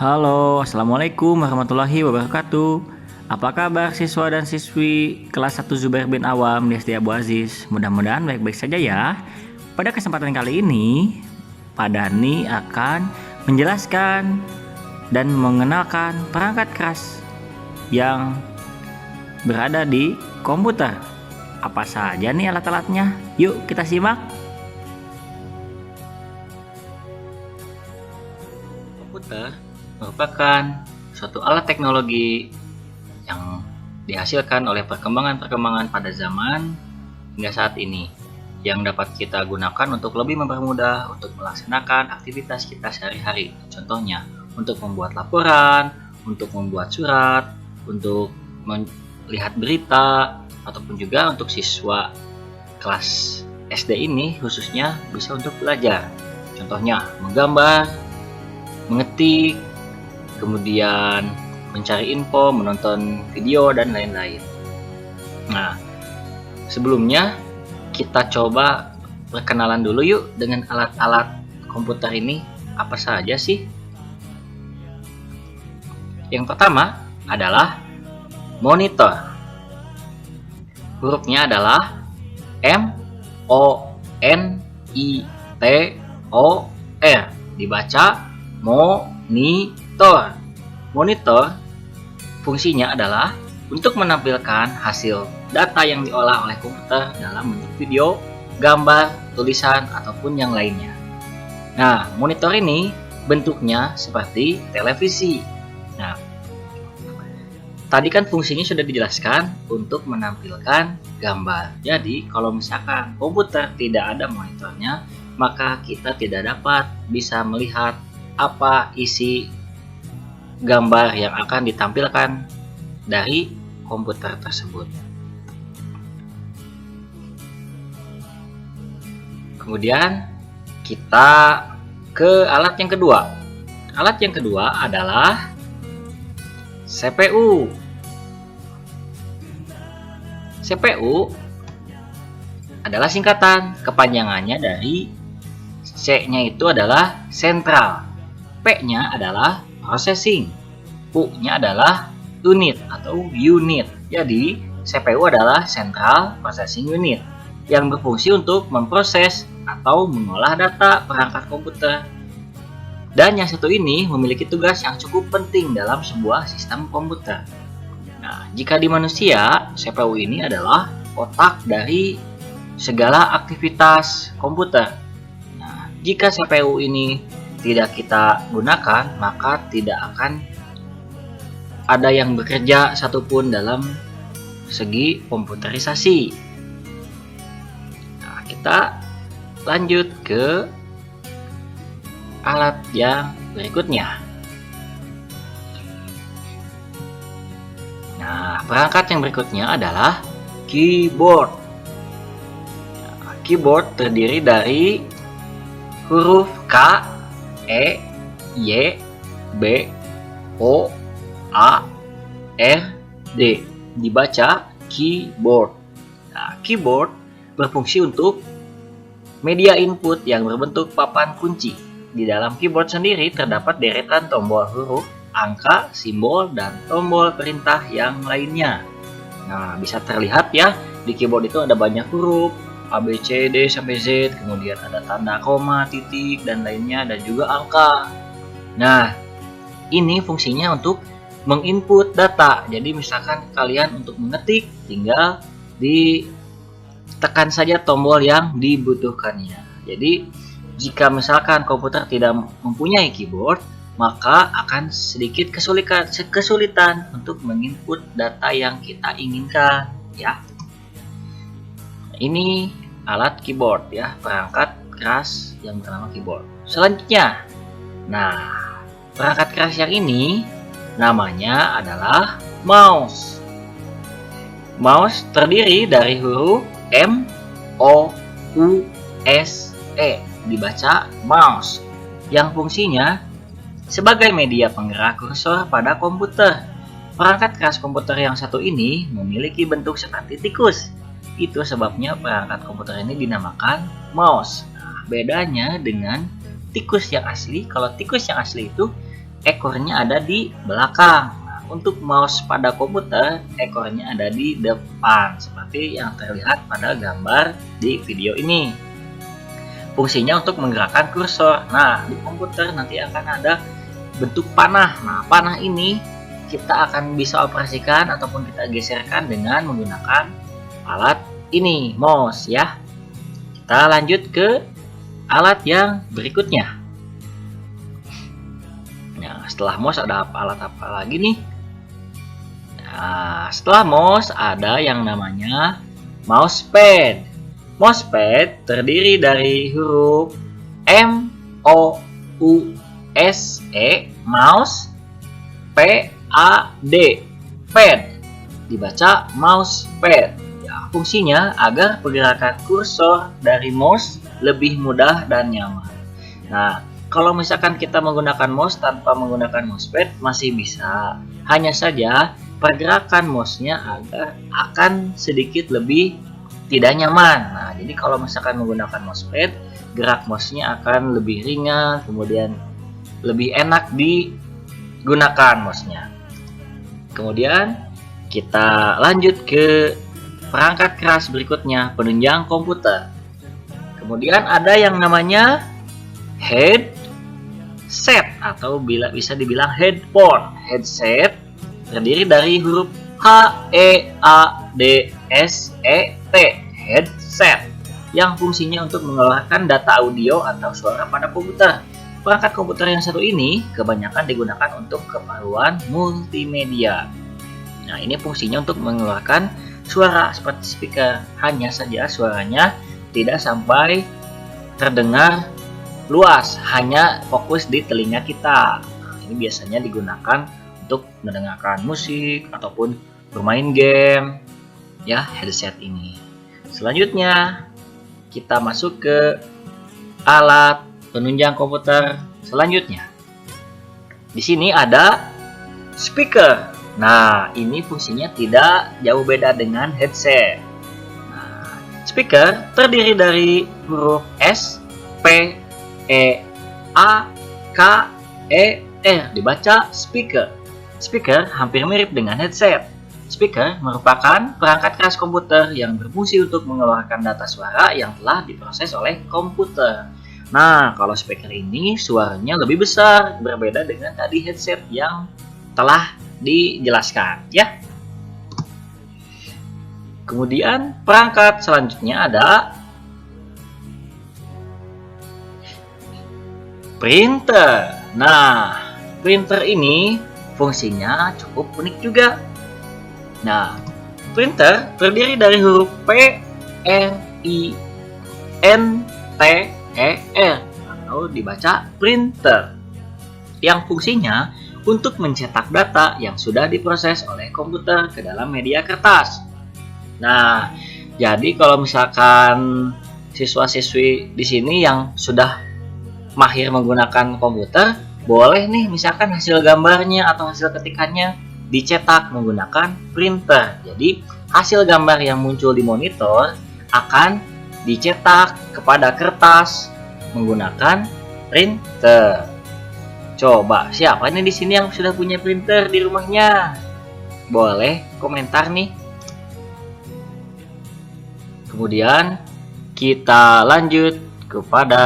Halo, Assalamualaikum warahmatullahi wabarakatuh. Apa kabar siswa dan siswi kelas 1 Zubair bin Awam di SD Abu Aziz? Mudah-mudahan baik-baik saja ya. Pada kesempatan kali ini, Pak Dani akan menjelaskan dan mengenalkan perangkat keras yang berada di komputer. Apa saja nih alat-alatnya? Yuk kita simak. Komputer merupakan suatu alat teknologi yang dihasilkan oleh perkembangan pada zaman hingga saat ini, yang dapat kita gunakan untuk lebih mempermudah untuk melaksanakan aktivitas kita sehari-hari. Contohnya, untuk membuat laporan, untuk membuat surat, untuk melihat berita, ataupun juga untuk siswa kelas SD ini khususnya bisa untuk belajar. Contohnya, menggambar, mengetik, kemudian mencari info, menonton video, dan lain-lain. Nah, sebelumnya kita coba perkenalan dulu yuk dengan alat-alat komputer ini apa saja sih. Yang pertama adalah monitor. Hurufnya adalah M-O-N-I-T-O-R, dibaca monitor. Monitor fungsinya adalah untuk menampilkan hasil data yang diolah oleh komputer dalam bentuk video, gambar, tulisan, ataupun yang lainnya. Nah, monitor ini bentuknya seperti televisi. Nah, tadi kan fungsinya sudah dijelaskan untuk menampilkan gambar. Jadi, kalau misalkan komputer tidak ada monitornya, maka kita tidak dapat bisa melihat apa isi gambar yang akan ditampilkan dari komputer tersebut. Kemudian kita ke alat yang kedua. Alat yang kedua adalah CPU. CPU adalah singkatan, kepanjangannya dari C-nya itu adalah sentral, P-nya adalah processing, U-nya adalah unit atau unit. Jadi, CPU adalah Central Processing Unit yang berfungsi untuk memproses atau mengolah data perangkat komputer. Dan yang satu ini memiliki tugas yang cukup penting dalam sebuah sistem komputer. Nah, jika di manusia, CPU ini adalah otak dari segala aktivitas komputer. Nah, jika CPU ini tidak kita gunakan, maka tidak akan ada yang bekerja satupun dalam segi komputerisasi. Nah, kita lanjut ke alat yang berikutnya. Nah, perangkat yang berikutnya adalah keyboard. Nah, keyboard terdiri dari huruf K, E, Y, B, O, A, R, D, dibaca keyboard. Nah, keyboard berfungsi untuk media input yang berbentuk papan kunci. Di dalam keyboard sendiri terdapat deretan tombol huruf, angka, simbol, dan tombol perintah yang lainnya. Nah, bisa terlihat ya, di keyboard itu ada banyak huruf, A, B, C, D, sampai Z, kemudian ada tanda koma, titik, dan lainnya, dan juga angka. Nah, ini fungsinya untuk menginput data. Jadi misalkan kalian untuk mengetik, tinggal ditekan saja tombol yang dibutuhkannya. Jadi, jika misalkan komputer tidak mempunyai keyboard, maka akan sedikit kesulitan untuk menginput data yang kita inginkan, ya. Ini alat keyboard ya, perangkat keras yang bernama keyboard. Selanjutnya, nah, perangkat keras yang ini namanya adalah mouse. Mouse terdiri dari huruf M, O, U, S, E, dibaca mouse, yang fungsinya sebagai media penggerak kursor pada komputer. Perangkat keras komputer yang satu ini memiliki bentuk seperti tikus. Itu sebabnya perangkat komputer ini dinamakan mouse. Nah, bedanya dengan tikus yang asli, kalau tikus yang asli itu ekornya ada di belakang. Nah, untuk mouse pada komputer, ekornya ada di depan, seperti yang terlihat pada gambar di video ini. Fungsinya untuk menggerakkan kursor. Nah, di komputer nanti akan ada bentuk panah. Nah, panah ini kita akan bisa operasikan ataupun kita geserkan dengan menggunakan alat ini, mouse ya. Kita lanjut ke alat yang berikutnya. Nah, setelah mouse ada alat apa lagi nih? Nah, setelah mouse ada yang namanya mousepad. Mousepad terdiri dari huruf M, O, U, S, E, mouse, P, A, D, pad. Dibaca mousepad. Ya, fungsinya agar pergerakan kursor dari mouse lebih mudah dan nyaman. Nah, kalau misalkan kita menggunakan mouse tanpa menggunakan mousepad masih bisa. Hanya saja pergerakan mouse-nya akan sedikit lebih tidak nyaman. Nah, jadi kalau misalkan menggunakan mousepad, gerak mouse-nya akan lebih ringan, kemudian lebih enak digunakan mouse-nya. Kemudian kita lanjut ke perangkat keras berikutnya, penunjang komputer. Kemudian ada yang namanya headset atau bisa dibilang headphone. Headset terdiri dari huruf H, E, A, D, S, E, T. Headset yang fungsinya untuk mengeluarkan data audio atau suara pada komputer. Perangkat komputer yang satu ini kebanyakan digunakan untuk keperluan multimedia. Nah, ini fungsinya untuk mengeluarkan suara seperti speaker. Hanya saja suaranya tidak sampai terdengar luas, hanya fokus di telinga kita. Nah, ini biasanya digunakan untuk mendengarkan musik ataupun bermain game, ya, headset ini. Selanjutnya, kita masuk ke alat penunjang komputer selanjutnya. Di sini ada speaker. Nah, ini fungsinya tidak jauh beda dengan headset. Nah, speaker terdiri dari huruf S, P, E, A, K, E, R. Dibaca speaker. Speaker hampir mirip dengan headset. Speaker merupakan perangkat keras komputer yang berfungsi untuk mengeluarkan data suara yang telah diproses oleh komputer. Nah, kalau speaker ini suaranya lebih besar, berbeda dengan tadi headset yang telah dijelaskan, ya. Kemudian perangkat selanjutnya ada printer. Nah, printer ini fungsinya cukup unik juga. Nah, printer terdiri dari huruf P, R, I, N, T, E, R atau dibaca printer, yang fungsinya untuk mencetak data yang sudah diproses oleh komputer ke dalam media kertas. Nah, jadi kalau misalkan siswa-siswi di sini yang sudah mahir menggunakan komputer, boleh nih misalkan hasil gambarnya atau hasil ketikannya dicetak menggunakan printer. Jadi hasil gambar yang muncul di monitor akan dicetak kepada kertas menggunakan printer. Coba siapa nih di sini yang sudah punya printer di rumahnya? Boleh komentar nih. Kemudian kita lanjut kepada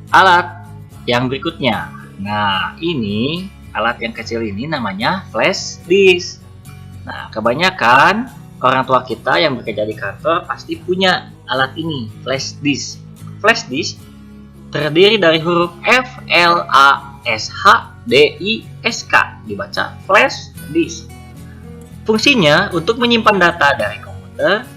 alat yang berikutnya. Nah, ini alat yang kecil ini namanya flash disk. Nah, kebanyakan orang tua kita yang bekerja di kantor pasti punya alat ini, flash disk. Flash disk terdiri dari huruf F, L, A, S, H, D, I, S, K. Dibaca flash disk. Fungsinya untuk menyimpan data dari komputer,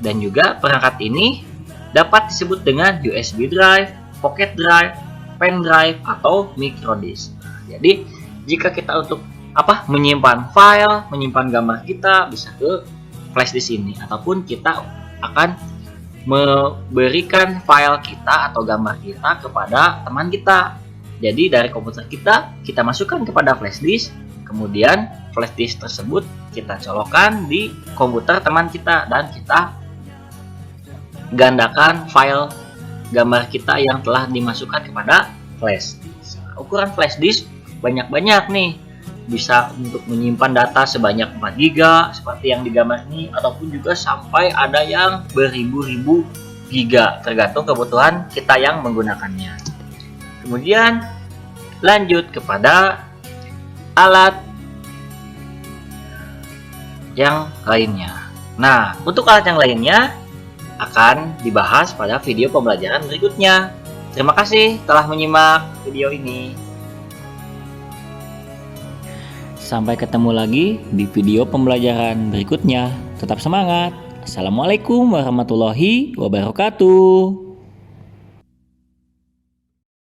dan juga perangkat ini dapat disebut dengan USB drive, pocket drive, pen drive, atau micro disk. Jadi jika kita untuk menyimpan file, menyimpan gambar kita bisa ke flash disk ini, ataupun kita akan memberikan file kita atau gambar kita kepada teman kita. Jadi dari komputer kita masukkan kepada flash disk, kemudian flash disk tersebut kita colokkan di komputer teman kita dan kita gandakan file gambar kita yang telah dimasukkan kepada flash disk. Ukuran flash disk banyak-banyak nih. Bisa untuk menyimpan data sebanyak 4 GB seperti yang digambar ini, ataupun juga sampai ada yang beribu-ribu giga, tergantung kebutuhan kita yang menggunakannya. Kemudian lanjut kepada alat yang lainnya. Nah, untuk alat yang lainnya akan dibahas pada video pembelajaran berikutnya. Terima kasih telah menyimak video ini. Sampai ketemu lagi di video pembelajaran berikutnya. Tetap semangat. Assalamualaikum warahmatullahi wabarakatuh.